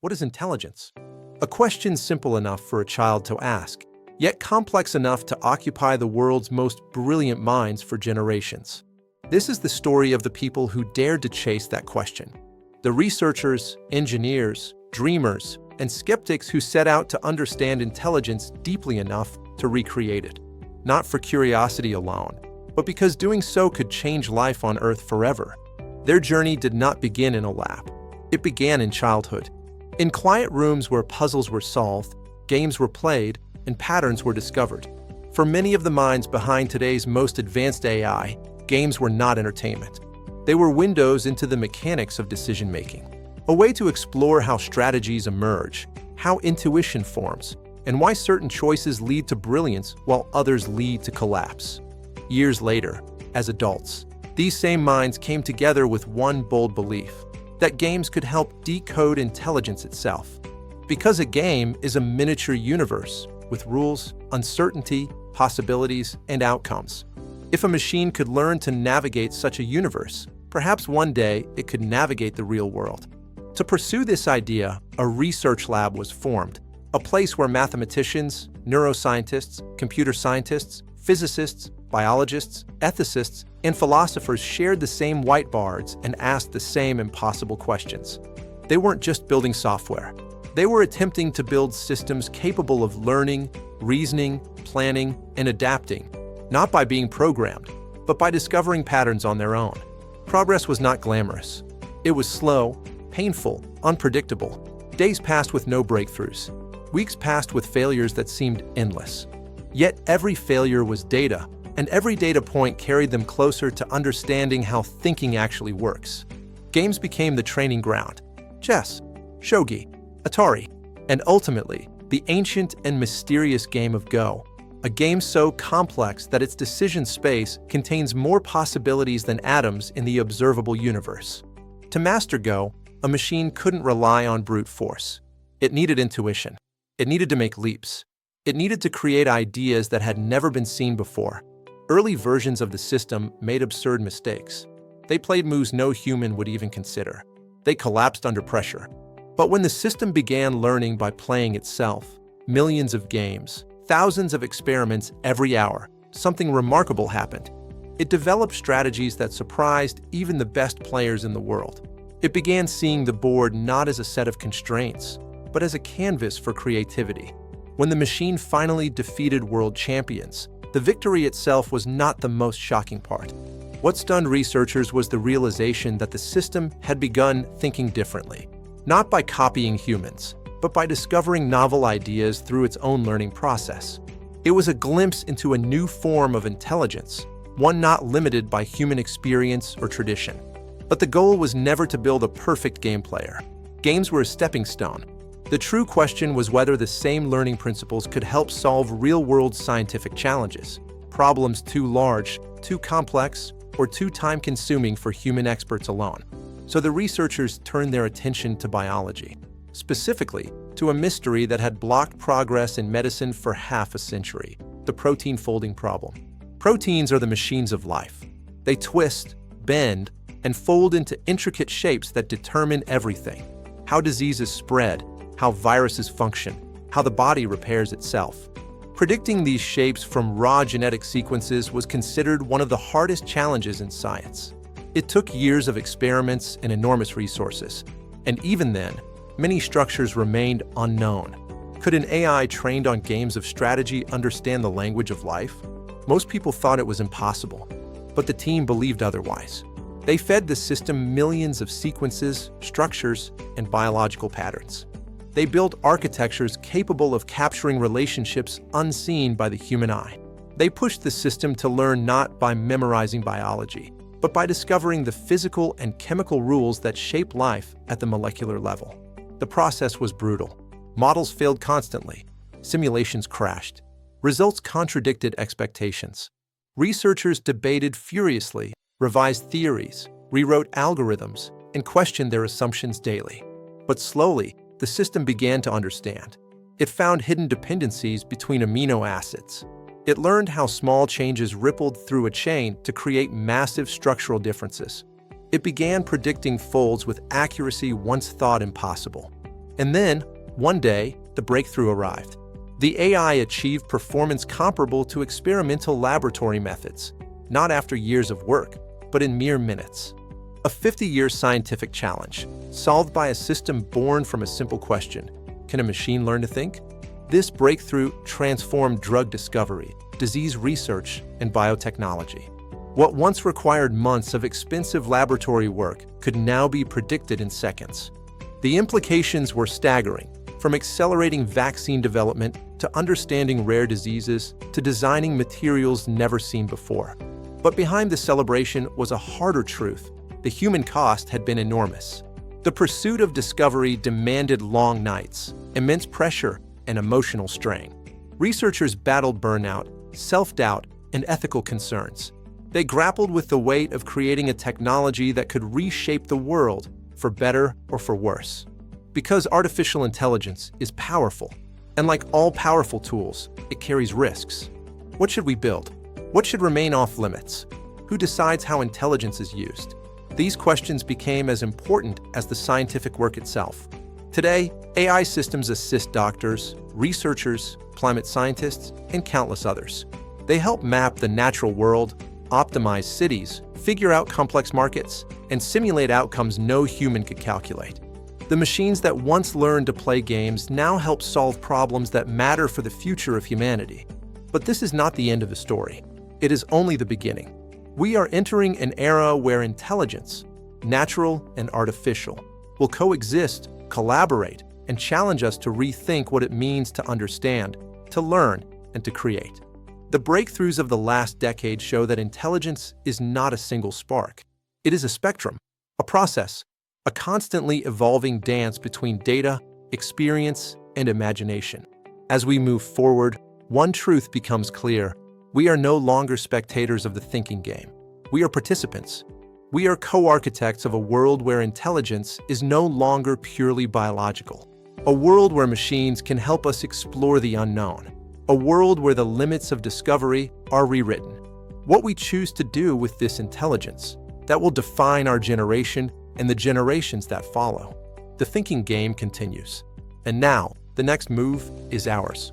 What is intelligence? A question simple enough for a child to ask, yet complex enough to occupy the world's most brilliant minds for generations. This is the story of the people who dared to chase that question. The researchers, engineers, dreamers, and skeptics who set out to understand intelligence deeply enough to recreate it. Not for curiosity alone, but because doing so could change life on Earth forever. Their journey did not begin in a lab. It began in childhood. In quiet rooms where puzzles were solved, games were played, and patterns were discovered. For many of the minds behind today's most advanced AI, games were not entertainment. They were windows into the mechanics of decision-making. A way to explore how strategies emerge, how intuition forms, and why certain choices lead to brilliance while others lead to collapse. Years later, as adults, these same minds came together with one bold belief: that games could help decode intelligence itself. Because a game is a miniature universe with rules, uncertainty, possibilities, and outcomes. If a machine could learn to navigate such a universe, perhaps one day it could navigate the real world. To pursue this idea, a research lab was formed, a place where mathematicians, neuroscientists, computer scientists, physicists, biologists, ethicists, and philosophers shared the same whiteboards and asked the same impossible questions. They weren't just building software. They were attempting to build systems capable of learning, reasoning, planning, and adapting, not by being programmed, but by discovering patterns on their own. Progress was not glamorous. It was slow, painful, unpredictable. Days passed with no breakthroughs. Weeks passed with failures that seemed endless. Yet every failure was data, and every data point carried them closer to understanding how thinking actually works. Games became the training ground: chess, shogi, Atari, and ultimately, the ancient and mysterious game of Go. A game so complex that its decision space contains more possibilities than atoms in the observable universe. To master Go, a machine couldn't rely on brute force. It needed intuition. It needed to make leaps. It needed to create ideas that had never been seen before. Early versions of the system made absurd mistakes. They played moves no human would even consider. They collapsed under pressure. But when the system began learning by playing itself, millions of games, thousands of experiments every hour, something remarkable happened. It developed strategies that surprised even the best players in the world. It began seeing the board not as a set of constraints, but as a canvas for creativity. When the machine finally defeated world champions, the victory itself was not the most shocking part. What stunned researchers was the realization that the system had begun thinking differently, not by copying humans, but by discovering novel ideas through its own learning process. It was a glimpse into a new form of intelligence, one not limited by human experience or tradition. But the goal was never to build a perfect game player. Games were a stepping stone. The true question was whether the same learning principles could help solve real-world scientific challenges, problems too large, too complex, or too time-consuming for human experts alone. So the researchers turned their attention to biology, specifically to a mystery that had blocked progress in medicine for half a century: the protein folding problem. Proteins are the machines of life. They twist, bend, and fold into intricate shapes that determine everything: how diseases spread, how viruses function, how the body repairs itself. Predicting these shapes from raw genetic sequences was considered one of the hardest challenges in science. It took years of experiments and enormous resources, and even then, many structures remained unknown. Could an AI trained on games of strategy understand the language of life? Most people thought it was impossible, but the team believed otherwise. They fed the system millions of sequences, structures, and biological patterns. They built architectures capable of capturing relationships unseen by the human eye. They pushed the system to learn not by memorizing biology, but by discovering the physical and chemical rules that shape life at the molecular level. The process was brutal. Models failed constantly. Simulations crashed. Results contradicted expectations. Researchers debated furiously, revised theories, rewrote algorithms, and questioned their assumptions daily. But slowly, the system began to understand. It found hidden dependencies between amino acids. It learned how small changes rippled through a chain to create massive structural differences. It began predicting folds with accuracy once thought impossible. And then, one day, the breakthrough arrived. The AI achieved performance comparable to experimental laboratory methods, not after years of work, but in mere minutes. A 50-year scientific challenge, solved by a system born from a simple question: can a machine learn to think? This breakthrough transformed drug discovery, disease research, and biotechnology. What once required months of expensive laboratory work could now be predicted in seconds. The implications were staggering, from accelerating vaccine development to understanding rare diseases to designing materials never seen before. But behind the celebration was a harder truth. The human cost had been enormous. The pursuit of discovery demanded long nights, immense pressure, and emotional strain. Researchers battled burnout, self-doubt, and ethical concerns. They grappled with the weight of creating a technology that could reshape the world, for better or for worse. Because artificial intelligence is powerful, and like all powerful tools, it carries risks. What should we build? What should remain off limits? Who decides how intelligence is used? These questions became as important as the scientific work itself. Today, AI systems assist doctors, researchers, climate scientists, and countless others. They help map the natural world, optimize cities, figure out complex markets, and simulate outcomes no human could calculate. The machines that once learned to play games now help solve problems that matter for the future of humanity. But this is not the end of the story. It is only the beginning. We are entering an era where intelligence, natural and artificial, will coexist, collaborate, and challenge us to rethink what it means to understand, to learn, and to create. The breakthroughs of the last decade show that intelligence is not a single spark. It is a spectrum, a process, a constantly evolving dance between data, experience, and imagination. As we move forward, one truth becomes clear. We are no longer spectators of the thinking game. We are participants. We are co-architects of a world where intelligence is no longer purely biological. A world where machines can help us explore the unknown. A world where the limits of discovery are rewritten. What we choose to do with this intelligence, that will define our generation and the generations that follow. The thinking game continues. And now, the next move is ours.